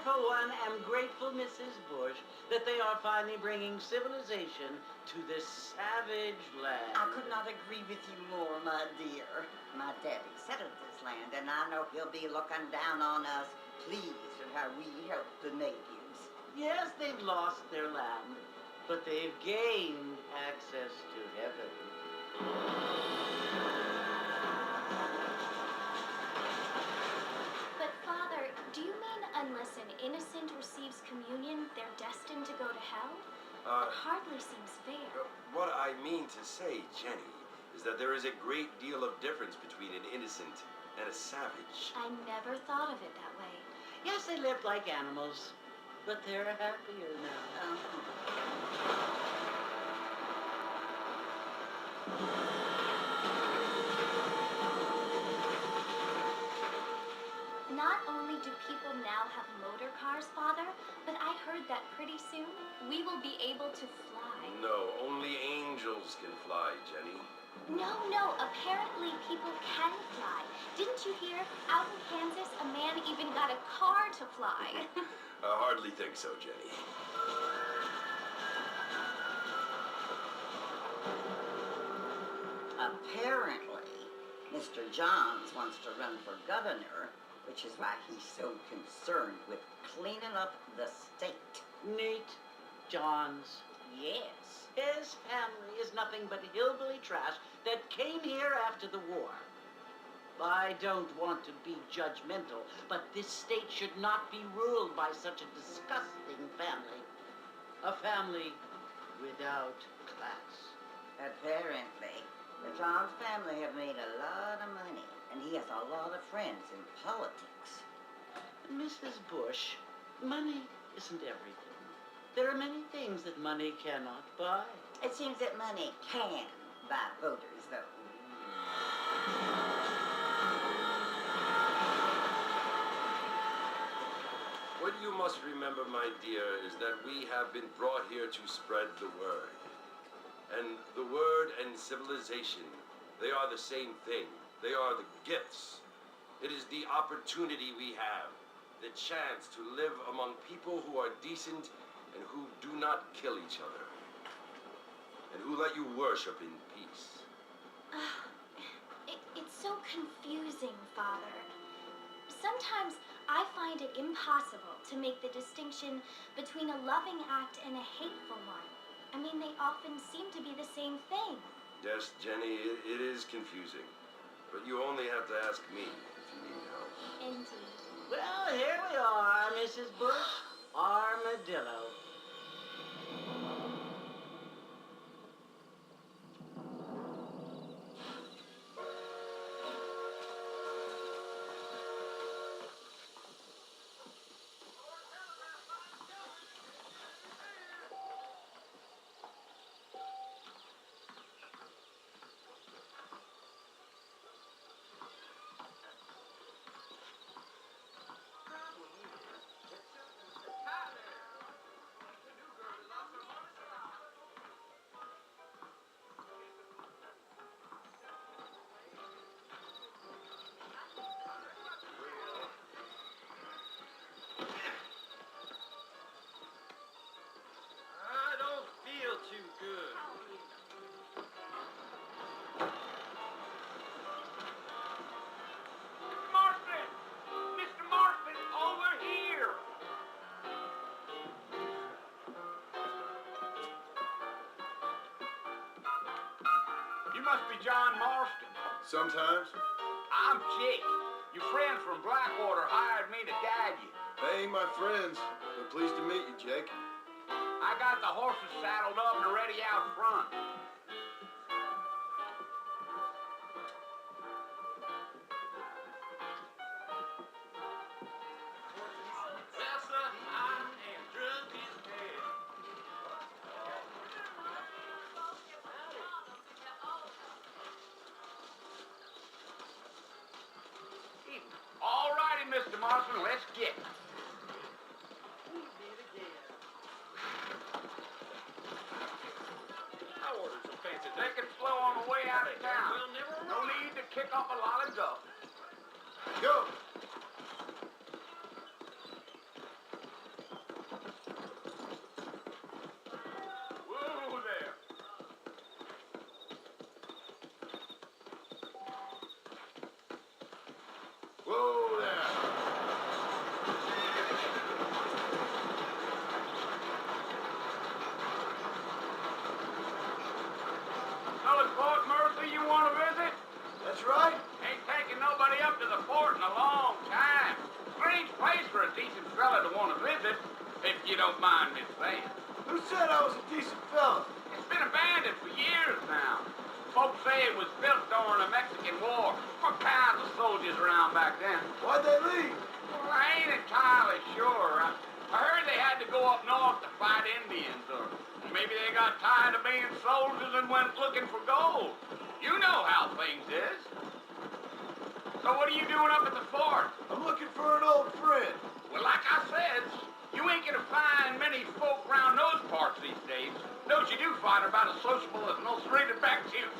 For one, am grateful, Mrs. Bush, that they are finally bringing civilization to this savage land. I could not agree with you more, my dear. My daddy settled this land, and I know he'll be looking down on us, pleased at how we help the natives. Yes, they've lost their land, but they've gained access to heaven. But, Father, do you mean unless an innocent receives communion, they're destined to go to hell? That hardly seems fair. What I mean to say, Jenny, is that there is a great deal of difference between an innocent and a savage. I never thought of it that way. Yes, they lived like animals, but they're happier now. Not only do people now have motor cars, Father, but I heard that pretty soon we will be able to fly. No, only angels can fly, Jenny. No, apparently people can fly. Didn't you hear? Out in Kansas, a man even got a car to fly. I hardly think so, Jenny. Apparently, Mr. Johns wants to run for governor, which is why he's so concerned with cleaning up the state. Nate Johns. Yes. His family is nothing but hillbilly trash that came here after the war. I don't want to be judgmental, but this state should not be ruled by such a disgusting family. A family without class. Apparently, the Johns family have made a lot of money, and he has a lot of friends in politics. Mrs. Bush, money isn't everything. There are many things that money cannot buy. It seems that money can buy voters, though. What you must remember, my dear, is that we have been brought here to spread the word. And the word and civilization, they are the same thing. They are the gifts. It is the opportunity we have, the chance to live among people who are decent and who do not kill each other, and who let you worship in peace. It's so confusing, Father. Sometimes I find it impossible to make the distinction between a loving act and a hateful one. I mean, they often seem to be the same thing. Yes, Jenny, it is confusing. But you only have to ask me if you need help. Indeed. Well, here we are, Mrs. Bush. Armadillo. must be John Marston. Sometimes. I'm Jake. Your friends from Blackwater hired me to guide you. They ain't my friends, but pleased to meet you, Jake. I got the horses saddled up and ready out front. Well, son, I am drunk as hell. All righty, Mr. Marston, let's get it. I ordered some fancy. They can slow on the way out of town. No need to kick up a lot of dust. Go! Whoa there. Whoa there! Tell us, Fort Mercy, you want to visit? That's right. Ain't taking nobody up to the fort in a long time. Strange place for a decent fella to want to visit, if you don't mind me saying. Who said I was a decent fella? It's been abandoned for years now. Folks say it was built during the Mexican War. What kinds of soldiers around back then? Why'd they leave? Well, I ain't entirely sure. I heard they had to go up north to fight Indians, or maybe they got tired of being soldiers and went looking for gold. You know how things is. So what are you doing up at the fort? I'm looking for an old friend. Well, like I said, you ain't gonna find many folk around those parts these days. Those you do find are about as sociable as an illustrated back tooth.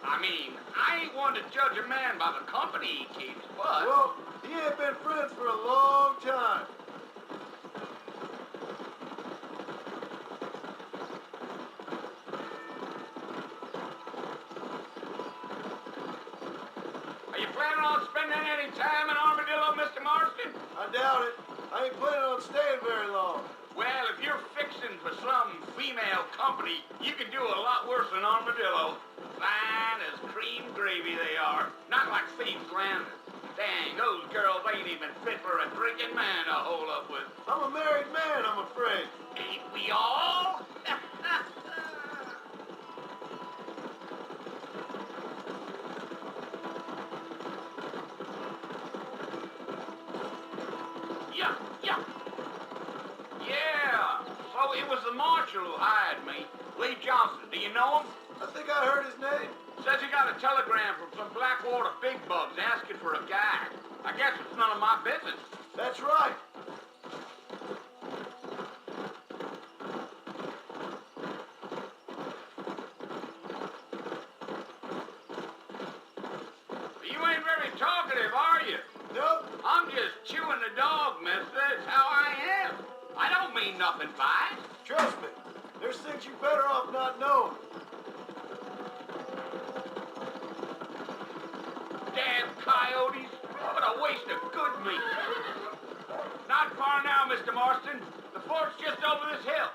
I mean, I ain't one to judge a man by the company he keeps, but... Well, he ain't been friends for a long time. Are you planning on spending any time in Armadillo, Mr. Marston? I doubt it. I ain't planning on staying very long. Well, if you're fixing for some female company, you can do a lot worse than Armadillo. Fine as cream gravy they are. Not like Thieves Landing. Dang, those girls ain't even fit for a drinking man to hold up with. I'm a married man, I'm afraid. Ain't we all? Yeah, yeah. Yeah. So it was the marshal who hired me. Lee Johnson. Do you know him? I think I heard his name. Says he got a telegram from some Blackwater big bugs asking for a guy. I guess it's none of my business. That's right. You ain't very talkative, are you? Nope. I'm just chewing the dog, mister. It's how I am. I don't mean nothing by it. Trust me. There's things you're better off not knowing. Damn coyotes. What a waste of good meat. Not far now, Mr. Marston. The fort's just over this hill.